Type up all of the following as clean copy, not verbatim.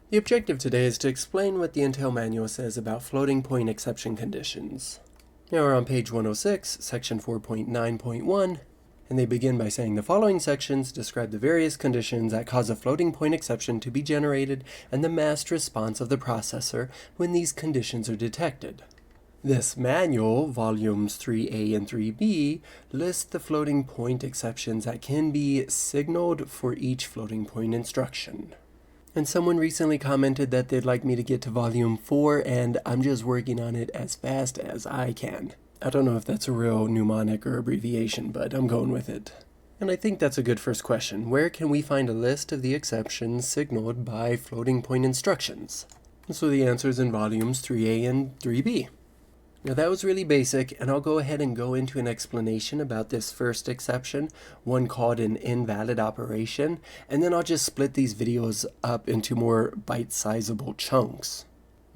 The objective today is to explain what the Intel manual says about floating point exception conditions. Now we're on page 106, section 4.9.1, and they begin by saying the following sections describe the various conditions that cause a floating point exception to be generated and the masked response of the processor when these conditions are detected. This manual, volumes 3A and 3B, lists the floating point exceptions that can be signaled for each floating point instruction. And someone recently commented that they'd like me to get to volume 4, and I'm just working on it as fast as I can. I don't know if that's a real mnemonic or abbreviation, but I'm going with it. And I think that's a good first question. Where can we find a list of the exceptions signaled by floating point instructions? So the answer is in volumes 3A and 3B. Now that was really basic, and I'll go ahead and go into an explanation about this first exception, one called an invalid operation, and then I'll just split these videos up into more bite-sizable chunks.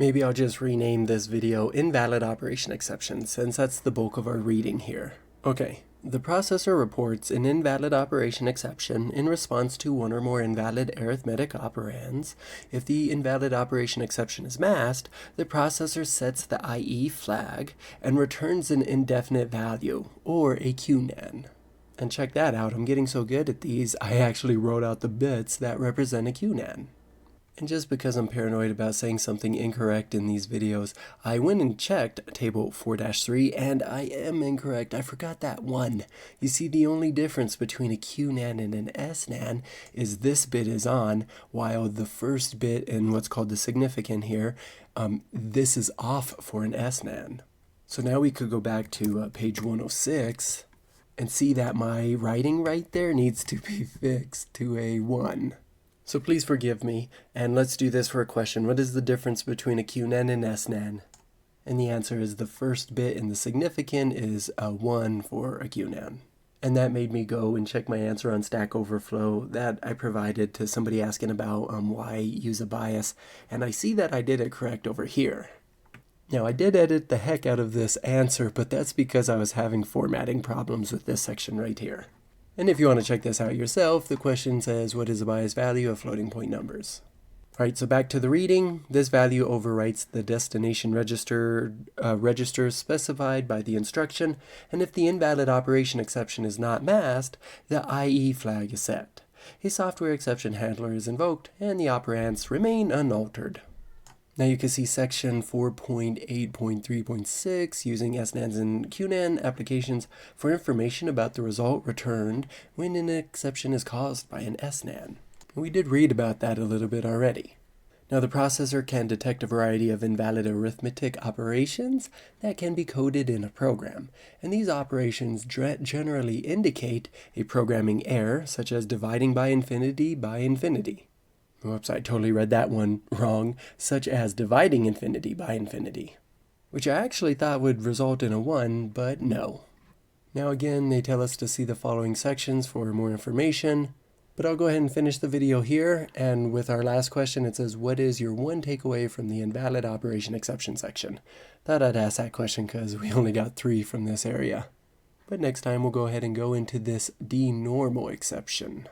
Maybe I'll just rename this video Invalid Operation Exception, since that's the bulk of our reading here. Okay. The processor reports an invalid operation exception in response to one or more invalid arithmetic operands. If the invalid operation exception is masked, the processor sets the IE flag and returns an indefinite value, or a qnan. And check that out, I'm getting so good at these, I actually wrote out the bits that represent a qnan. And just because I'm paranoid about saying something incorrect in these videos, I went and checked table 4-3, and I am incorrect. I forgot that one. You see, the only difference between a qnan and an snan is this bit is on, while the first bit in what's called the significant here, this is off for an snan. So now we could go back to page 106 and see that my writing right there needs to be fixed to a 1. So please forgive me, and let's do this for a question. What is the difference between a qnan and snan? And the answer is the first bit in the significant is a 1 for a qnan. And that made me go and check my answer on Stack Overflow that I provided to somebody asking about why use a bias, and I see that I did it correct over here. Now I did edit the heck out of this answer, but that's because I was having formatting problems with this section right here. And if you want to check this out yourself, the question says, what is the bias value of floating point numbers? Alright, so back to the reading. This value overwrites the destination registers specified by the instruction, and if the invalid operation exception is not masked, the IE flag is set. A software exception handler is invoked, and the operands remain unaltered. Now you can see section 4.8.3.6 using snans and qnan applications for information about the result returned when an exception is caused by an snan. We did read about that a little bit already. Now the processor can detect a variety of invalid arithmetic operations that can be coded in a program, and these operations generally indicate a programming error, such as dividing by infinity by infinity. Whoops, I totally read that one wrong, such as dividing infinity by infinity, which I actually thought would result in a 1, but no. Now again, they tell us to see the following sections for more information, but I'll go ahead and finish the video here, and with our last question, it says, what is your one takeaway from the invalid operation exception section? Thought I'd ask that question because we only got 3 from this area. But next time we'll go ahead and go into this denormal exception.